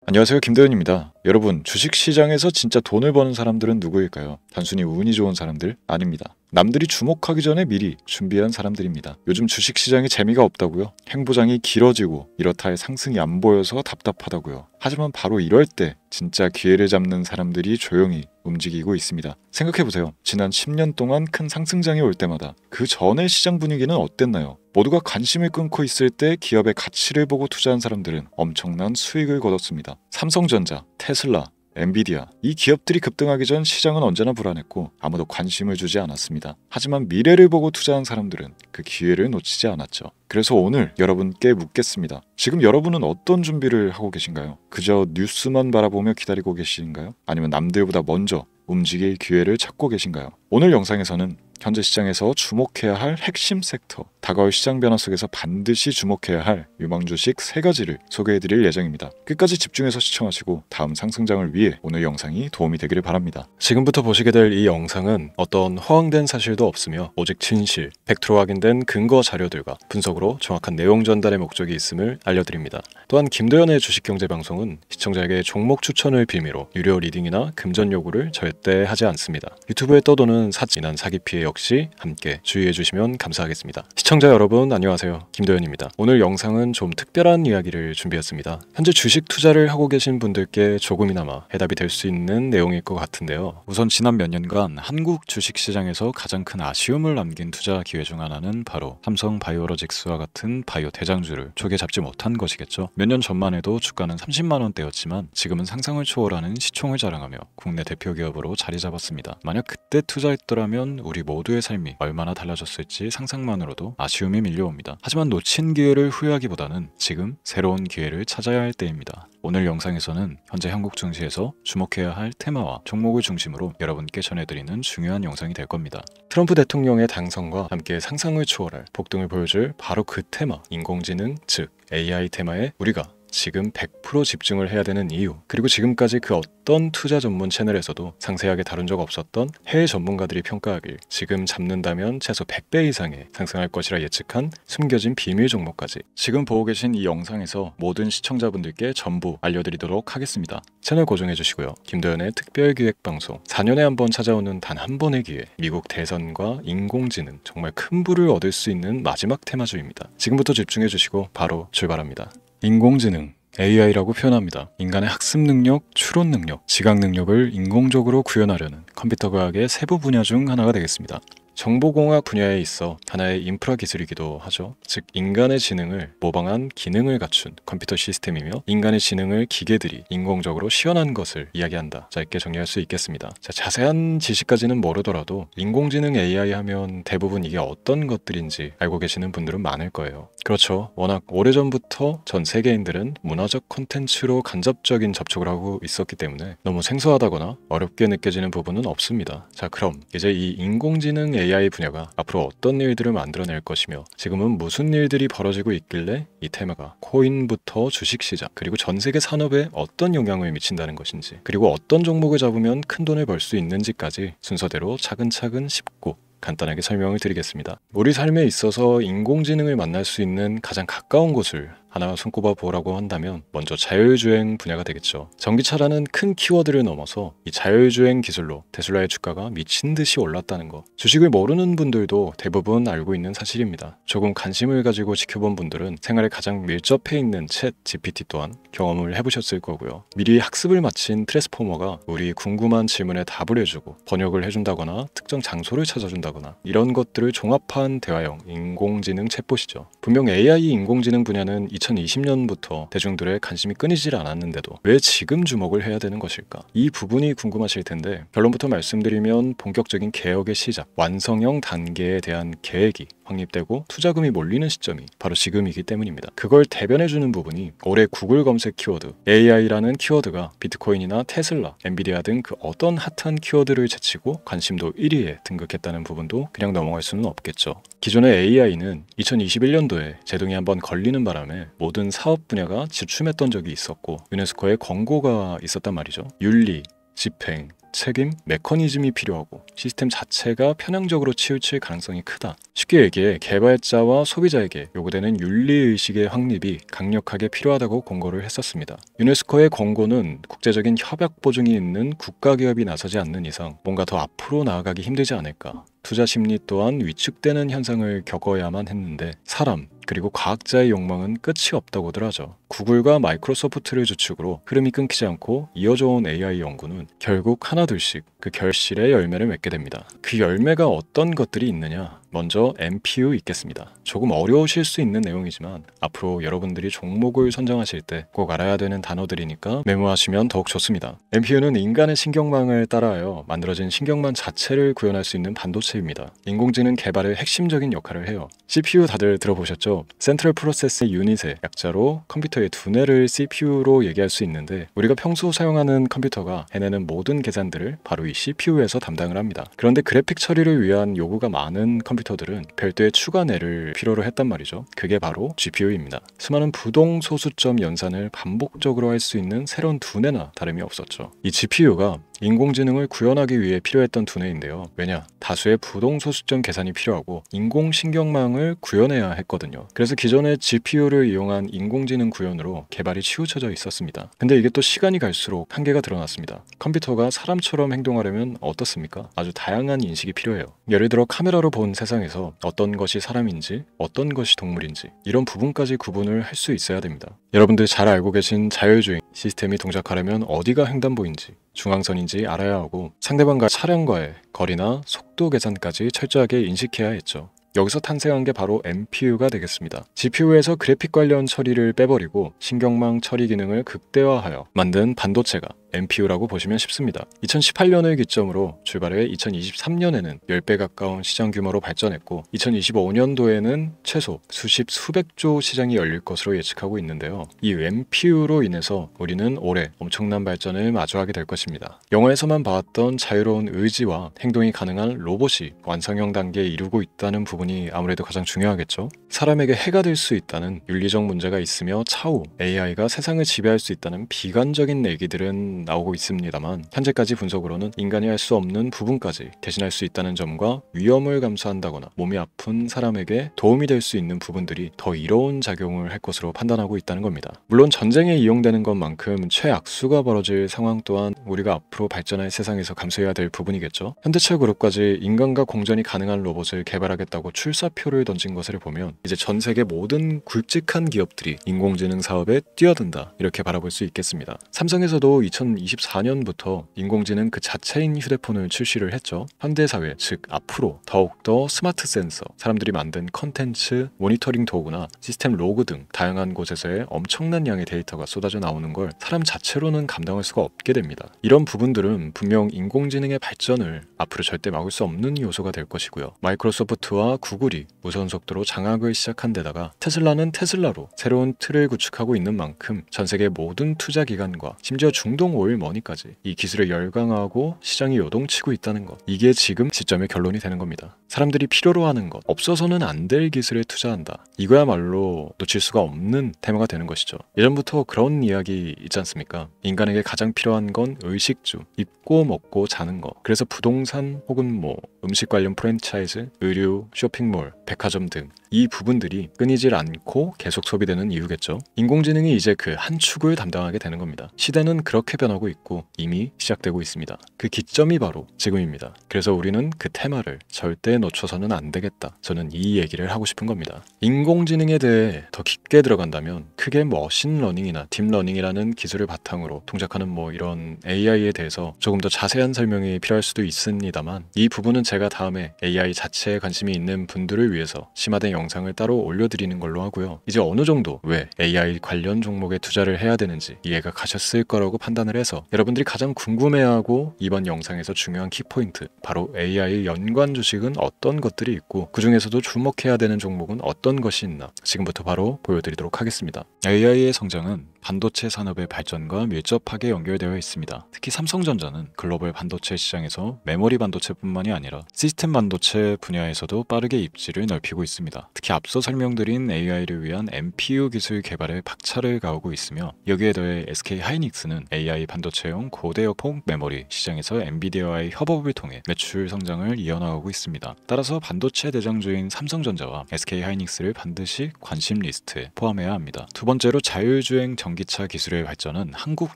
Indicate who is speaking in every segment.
Speaker 1: 안녕하세요, 김도현입니다. 여러분, 주식시장에서 진짜 돈을 버는 사람들은 누구일까요? 단순히 운이 좋은 사람들? 아닙니다. 남들이 주목하기 전에 미리 준비한 사람들입니다. 요즘 주식시장이 재미가 없다고요? 행보장이 길어지고 이렇다 할 상승이 안 보여서 답답하다고요. 하지만 바로 이럴 때 진짜 기회를 잡는 사람들이 조용히 움직이고 있습니다. 생각해보세요. 지난 10년 동안 큰 상승장이 올 때마다 그 전의 시장 분위기는 어땠나요? 모두가 관심을 끊고 있을 때 기업의 가치를 보고 투자한 사람들은 엄청난 수익을 거뒀습니다. 삼성전자, 테슬라, 엔비디아, 이 기업들이 급등하기 전 시장은 언제나 불안했고 아무도 관심을 주지 않았습니다. 하지만 미래를 보고 투자한 사람들은 그 기회를 놓치지 않았죠. 그래서 오늘 여러분께 묻겠습니다. 지금 여러분은 어떤 준비를 하고 계신가요? 그저 뉴스만 바라보며 기다리고 계신가요? 아니면 남들보다 먼저 움직일 기회를 찾고 계신가요? 오늘 영상에서는 현재 시장에서 주목해야 할 핵심 섹터, 다가올 시장 변화 속에서 반드시 주목해야 할 유망 주식 3가지를 소개해드릴 예정입니다. 끝까지 집중해서 시청하시고 다음 상승장을 위해 오늘 영상이 도움이 되기를 바랍니다. 지금부터 보시게 될 이 영상은 어떤 허황된 사실도 없으며 오직 진실, 팩트로 확인된 근거 자료들과 분석으로 정확한 내용 전달의 목적이 있음을 알려드립니다. 또한 김도현의 주식경제방송은 시청자에게 종목 추천을 빌미로 유료 리딩이나 금전 요구를 절대 하지 않습니다. 유튜브에 떠도는 사진한 사기 피해 역시 함께 주의해 주시면 감사하겠습니다. 시청자 여러분 안녕하세요, 김도현입니다. 오늘 영상은 좀 특별한 이야기를 준비했습니다. 현재 주식 투자를 하고 계신 분들께 조금이나마 해답이 될 수 있는 내용일 것 같은데요. 우선 지난 몇 년간 한국 주식시장에서 가장 큰 아쉬움을 남긴 투자 기회 중 하나는 바로 삼성 바이오로직스와 같은 바이오 대장주를 초기에 잡지 못한 것이겠죠. 몇 년 전만 해도 주가는 30만 원대였지만 지금은 상상을 초월하는 시총을 자랑하며 국내 대표 기업으로 자리 잡았습니다. 만약 그때 투자했더라면 우리 모두의 삶이 얼마나 달라졌을지 상상만으로도 아쉬움이 밀려옵니다. 하지만 놓친 기회를 후회하기보다는 지금 새로운 기회를 찾아야 할 때입니다. 오늘 영상에서는 현재 한국 증시에서 주목해야 할 테마와 종목을 중심으로 여러분께 전해드리는 중요한 영상이 될 겁니다. 트럼프 대통령의 당선과 함께 상상을 초월할 폭등을 보여줄 바로 그 테마, 인공지능, 즉 AI 테마에 우리가 지금 100% 집중을 해야 되는 이유, 그리고 지금까지 그 어떤 투자 전문 채널에서도 상세하게 다룬 적 없었던 해외 전문가들이 평가하길 지금 잡는다면 최소 100배 이상의 상승할 것이라 예측한 숨겨진 비밀 종목까지 지금 보고 계신 이 영상에서 모든 시청자분들께 전부 알려드리도록 하겠습니다. 채널 고정해 주시고요. 김도현의 특별기획방송 4년에 한 번 찾아오는 단 한 번의 기회, 미국 대선과 인공지능, 정말 큰 부를 얻을 수 있는 마지막 테마주입니다. 지금부터 집중해 주시고 바로 출발합니다. 인공지능, AI라고 표현합니다. 인간의 학습 능력, 추론 능력, 지각 능력을 인공적으로 구현하려는 컴퓨터 과학의 세부 분야 중 하나가 되겠습니다. 정보공학 분야에 있어 하나의 인프라 기술이기도 하죠. 즉 인간의 지능을 모방한 기능을 갖춘 컴퓨터 시스템이며 인간의 지능을 기계들이 인공적으로 시연한 것을 이야기한다. 짧게 정리할 수 있겠습니다. 자세한 지식까지는 모르더라도 인공지능 AI 하면 대부분 이게 어떤 것들인지 알고 계시는 분들은 많을 거예요. 그렇죠. 워낙 오래전부터 전 세계인들은 문화적 콘텐츠로 간접적인 접촉을 하고 있었기 때문에 너무 생소하다거나 어렵게 느껴지는 부분은 없습니다. 자, 그럼 이제 이 인공지능 AI 분야가 앞으로 어떤 일들을 만들어낼 것이며 지금은 무슨 일들이 벌어지고 있길래 이 테마가 코인부터 주식시장 그리고 전 세계 산업에 어떤 영향을 미친다는 것인지, 그리고 어떤 종목을 잡으면 큰 돈을 벌 수 있는지까지 순서대로 차근차근 짚고 간단하게 설명을 드리겠습니다. 우리 삶에 있어서 인공지능을 만날 수 있는 가장 가까운 곳을 하나 손꼽아 보라고 한다면 먼저 자율주행 분야가 되겠죠. 전기차라는 큰 키워드를 넘어서 이 자율주행 기술로 테슬라의 주가가 미친 듯이 올랐다는 것, 주식을 모르는 분들도 대부분 알고 있는 사실입니다. 조금 관심을 가지고 지켜본 분들은 생활에 가장 밀접해 있는 챗 GPT 또한 경험을 해보셨을 거고요. 미리 학습을 마친 트랜스포머가 우리 궁금한 질문에 답을 해주고 번역을 해준다거나 특정 장소를 찾아준다거나 이런 것들을 종합한 대화형 인공지능 챗봇이죠. 분명 AI 인공지능 분야는 2020년부터 대중들의 관심이 끊이질 않았는데도 왜 지금 주목을 해야 되는 것일까? 이 부분이 궁금하실 텐데 결론부터 말씀드리면 본격적인 개혁의 시작, 완성형 단계에 대한 계획이 확립되고 투자금이 몰리는 시점이 바로 지금이기 때문입니다. 그걸 대변해주는 부분이 올해 구글 검색 키워드 AI라는 키워드가 비트코인이나 테슬라, 엔비디아 등 그 어떤 핫한 키워드를 제치고 관심도 1위에 등극했다는 부분도 그냥 넘어갈 수는 없겠죠. 기존의 AI는 2021년도에 제동이 한번 걸리는 바람에 모든 사업 분야가 주춤했던 적이 있었고 유네스코의 권고가 있었단 말이죠. 윤리, 집행, 무책임 메커니즘이 필요하고 시스템 자체가 편향적으로 치우칠 가능성이 크다. 쉽게 얘기해 개발자와 소비자에게 요구되는 윤리의식의 확립이 강력하게 필요하다고 권고를 했었습니다. 유네스코의 권고는 국제적인 협약 보증이 있는 국가기업이 나서지 않는 이상 뭔가 더 앞으로 나아가기 힘들지 않을까. 투자 심리 또한 위축되는 현상을 겪어야만 했는데 사람 그리고 과학자의 욕망은 끝이 없다고들 하죠. 구글과 마이크로소프트를 주축으로 흐름이 끊기지 않고 이어져 온 AI 연구는 결국 하나둘씩 그 결실의 열매를 맺게 됩니다. 그 열매가 어떤 것들이 있느냐? 먼저 MPU 있겠습니다. 조금 어려우실 수 있는 내용이지만 앞으로 여러분들이 종목을 선정하실 때 꼭 알아야 되는 단어들이니까 메모하시면 더욱 좋습니다. MPU는 인간의 신경망을 따라하여 만들어진 신경망 자체를 구현할 수 있는 반도체입니다. 인공지능 개발의 핵심적인 역할을 해요. CPU 다들 들어보셨죠? 센트럴 프로세스 유닛의 약자로 컴퓨터의 두뇌를 CPU로 얘기할 수 있는데 우리가 평소 사용하는 컴퓨터가 해내는 모든 계산들을 바로 이 CPU에서 담당을 합니다. 그런데 그래픽 처리를 위한 요구가 많은 컴퓨터들은 별도의 추가뇌를 필요로 했단 말이죠. 그게 바로 GPU입니다. 수많은 부동 소수점 연산을 반복적으로 할 수 있는 새로운 두뇌나 다름이 없었죠. 이 GPU가 인공지능을 구현하기 위해 필요했던 두뇌인데요. 왜냐? 다수의 부동 소수점 계산이 필요하고 인공신경망을 구현해야 했거든요. 그래서 기존의 GPU를 이용한 인공지능 구현으로 개발이 치우쳐져 있었습니다. 근데 이게 또 시간이 갈수록 한계가 드러났습니다. 컴퓨터가 사람처럼 행동하려면 어떻습니까? 아주 다양한 인식이 필요해요. 예를 들어 카메라로 본 세상에서 어떤 것이 사람인지 어떤 것이 동물인지 이런 부분까지 구분을 할 수 있어야 됩니다. 여러분들 잘 알고 계신 자율주행 시스템이 동작하려면 어디가 횡단보인지 중앙선인지 알아야 하고 상대방과 차량과의 거리나 속도 계산까지 철저하게 인식해야 했죠. 여기서 탄생한 게 바로 MPU가 되겠습니다. GPU에서 그래픽 관련 처리를 빼버리고 신경망 처리 기능을 극대화하여 만든 반도체가 MPU라고 보시면 쉽습니다. 2018년을 기점으로 출발해 2023년에는 10배 가까운 시장 규모로 발전했고 2025년도에는 최소 수백조 시장이 열릴 것으로 예측하고 있는데요. 이 MPU로 인해서 우리는 올해 엄청난 발전을 마주하게 될 것입니다. 영화에서만 봐왔던 자유로운 의지와 행동이 가능한 로봇이 완성형 단계에 이르고 있다는 부분이 아무래도 가장 중요하겠죠. 사람에게 해가 될 수 있다는 윤리적 문제가 있으며 차후 AI가 세상을 지배할 수 있다는 비관적인 얘기들은 나오고 있습니다만 현재까지 분석으로는 인간이 할 수 없는 부분까지 대신할 수 있다는 점과 위험을 감수한다거나 몸이 아픈 사람에게 도움이 될 수 있는 부분들이 더 이로운 작용을 할 것으로 판단하고 있다는 겁니다. 물론 전쟁에 이용되는 것만큼 최악수가 벌어질 상황 또한 우리가 앞으로 발전할 세상에서 감수해야 될 부분이겠죠. 현대차 그룹까지 인간과 공전이 가능한 로봇을 개발하겠다고 출사표를 던진 것을 보면 이제 전 세계 모든 굵직한 기업들이 인공지능 사업에 뛰어든다 이렇게 바라볼 수 있겠습니다. 삼성에서도 2024년부터 인공지능 그 자체인 휴대폰을 출시를 했죠. 현대사회 즉 앞으로 더욱더 스마트 센서, 사람들이 만든 컨텐츠, 모니터링 도구나 시스템 로그 등 다양한 곳에서의 엄청난 양의 데이터가 쏟아져 나오는 걸 사람 자체로는 감당할 수가 없게 됩니다. 이런 부분들은 분명 인공지능의 발전을 앞으로 절대 막을 수 없는 요소가 될 것이고요. 마이크로소프트와 구글이 무선 속도로 장악을 시작한 데다가 테슬라는 테슬라로 새로운 틀을 구축하고 있는 만큼 전 세계 모든 투자 기관과 심지어 중동 오일 머니까지 이 기술을 열광하고 시장이 요동치고 있다는 것, 이게 지금 시점의 결론이 되는 겁니다. 사람들이 필요로 하는 것, 없어서는 안 될 기술에 투자한다. 이거야말로 놓칠 수가 없는 테마가 되는 것이죠. 예전부터 그런 이야기 있지 않습니까? 인간에게 가장 필요한 건 의식주, 입고 먹고 자는 것. 그래서 부동산 혹은 음식 관련 프랜차이즈, 의류, 쇼핑몰, 백화점 등 이 부분들이 끊이질 않고 계속 소비되는 이유겠죠. 인공지능이 이제 그 한 축을 담당하게 되는 겁니다. 시대는 그렇게 변하고 있고 이미 시작되고 있습니다. 그 기점이 바로 지금입니다. 그래서 우리는 그 테마를 절대 놓쳐서는 안 되겠다. 저는 이 얘기를 하고 싶은 겁니다. 인공지능에 대해 더 깊게 들어간다면 크게 머신러닝이나 딥러닝이라는 기술을 바탕으로 동작하는 이런 AI에 대해서 조금 더 자세한 설명이 필요할 수도 있습니다만 이 부분은 제가 다음에 AI 자체에 관심이 있는 분들을 위해서 심화된 영상을 따로 올려드리는 걸로 하고요. 이제 어느 정도 왜 AI 관련 종목에 투자를 해야 되는지 이해가 가셨을 거라고 판단을 해서 여러분들이 가장 궁금해하고 이번 영상에서 중요한 키포인트, 바로 AI 연관 주식은 어떤 것들이 있고 그 중에서도 주목해야 되는 종목은 어떤 것이 있나 지금부터 바로 보여드리도록 하겠습니다. AI의 성장은 반도체 산업의 발전과 밀접하게 연결되어 있습니다. 특히 삼성전자는 글로벌 반도체 시장에서 메모리 반도체뿐만이 아니라 시스템 반도체 분야에서도 빠르게 입지를 넓히고 있습니다. 특히 앞서 설명드린 AI를 위한 MPU 기술 개발에 박차를 가하고 있으며 여기에 더해 SK 하이닉스는 AI 반도체용 고대역폭 메모리 시장에서 엔비디아와의 협업을 통해 매출 성장을 이어나가고 있습니다. 따라서 반도체 대장주인 삼성전자와 SK하이닉스를 반드시 관심 리스트에 포함해야 합니다. 두 번째로 자율주행 전기차 기술의 발전은 한국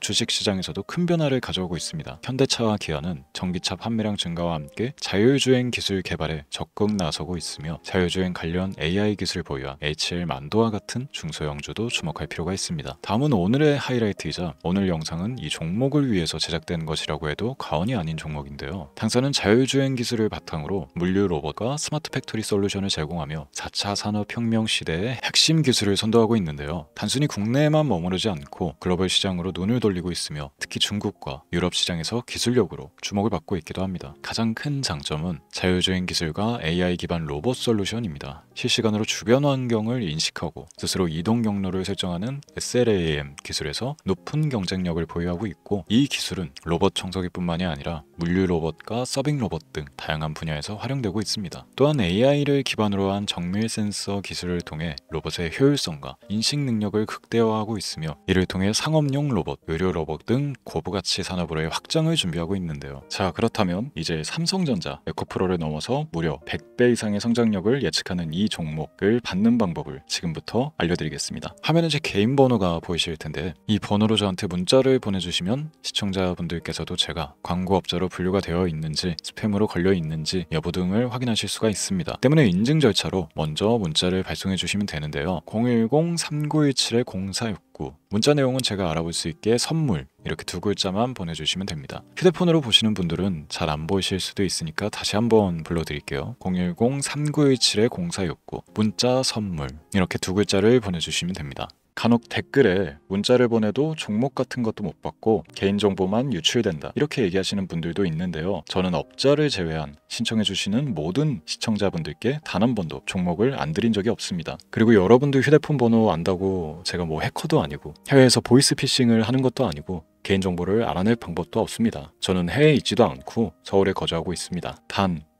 Speaker 1: 주식시장에서도 큰 변화를 가져오고 있습니다. 현대차와 기아는 전기차 판매량 증가와 함께 자율주행 기술 개발에 적극 나서고 있으며 자율주행 관련 AI 기술 보유한 HL만도와 같은 중소형주도 주목할 필요가 있습니다. 다음은 오늘의 하이라이트이자 오늘 영상은 이 종목을 위해서 제작된 것이라고 해도 과언이 아닌 종목인데요. 당사는 자율주행 기술을 바탕으로 물류 로봇과 스마트 팩토리 솔루션을 제공하며 4차 산업혁명 시대의 핵심 기술을 선도하고 있는데요. 단순히 국내에만 머무르지 않고 글로벌 시장으로 눈을 돌리고 있으며 특히 중국과 유럽 시장에서 기술력으로 주목을 받고 있기도 합니다. 가장 큰 장점은 자율주행 기술과 AI 기반 로봇 솔루션입니다. 실시간으로 주변 환경을 인식하고 스스로 이동 경로를 설정하는 SLAM 기술에서 높은 경쟁력을 보유하고 있고, 이 기술은 로봇 청소기뿐만이 아니라 물류 로봇과 서빙 로봇 등 다양한 분야에서 활용되고 있습니다. 또한 AI를 기반으로 한 정밀 센서 기술을 통해 로봇의 효율성과 인식 능력을 극대화하고 있으며, 이를 통해 상업용 로봇, 의료 로봇 등 고부가치 산업으로의 확장을 준비하고 있는데요. 자, 그렇다면 이제 삼성전자 에코프로를 넘어서 무려 100배 이상의 성장력을 예측하는 이 종목을 받는 방법을 지금부터 알려드리겠습니다. 화면에 제 개인 번호가 보이실 텐데, 이 번호로 저한테 문자를 보내주시면 시청자분들께서도 제가 광고업자로 분류가 되어 있는지, 스팸으로 걸려 있는지 여부 등을 확인하실 수가 있습니다. 때문에 인증 절차로 먼저 문자를 발송해 주시면 되는데요. 010-3917-0469 문자 내용은 제가 알아볼 수 있게 선물 이렇게 두 글자만 보내주시면 됩니다. 휴대폰으로 보시는 분들은 잘 안 보이실 수도 있으니까 다시 한번 불러드릴게요. 010-3917-0469 문자 선물 이렇게 두 글자를 보내주시면 됩니다. 간혹 댓글에 문자를 보내도 종목 같은 것도 못 받고 개인정보만 유출된다 이렇게 얘기하시는 분들도 있는데요. 저는 업자를 제외한 신청해주시는 모든 시청자분들께 단 한 번도 종목을 안 드린 적이 없습니다. 그리고 여러분들 휴대폰 번호 안다고 제가 뭐 해커도 아니고 해외에서 보이스피싱을 하는 것도 아니고 개인정보를 알아낼 방법도 없습니다. 저는 해외에 있지도 않고 서울에 거주하고 있습니다.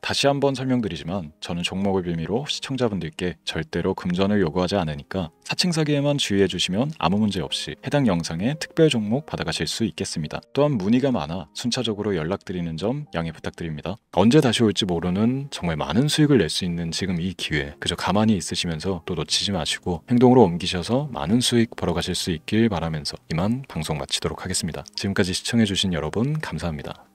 Speaker 1: 다시 한번 설명드리지만 저는 종목을 빌미로 시청자분들께 절대로 금전을 요구하지 않으니까 사칭 사기에만 주의해 주시면 아무 문제 없이 해당 영상에 특별 종목 받아가실 수 있겠습니다. 또한 문의가 많아 순차적으로 연락드리는 점 양해 부탁드립니다. 언제 다시 올지 모르는 정말 많은 수익을 낼 수 있는 지금 이 기회, 그저 가만히 있으시면서 또 놓치지 마시고 행동으로 옮기셔서 많은 수익 벌어가실 수 있길 바라면서 이만 방송 마치도록 하겠습니다. 지금까지 시청해 주신 여러분 감사합니다.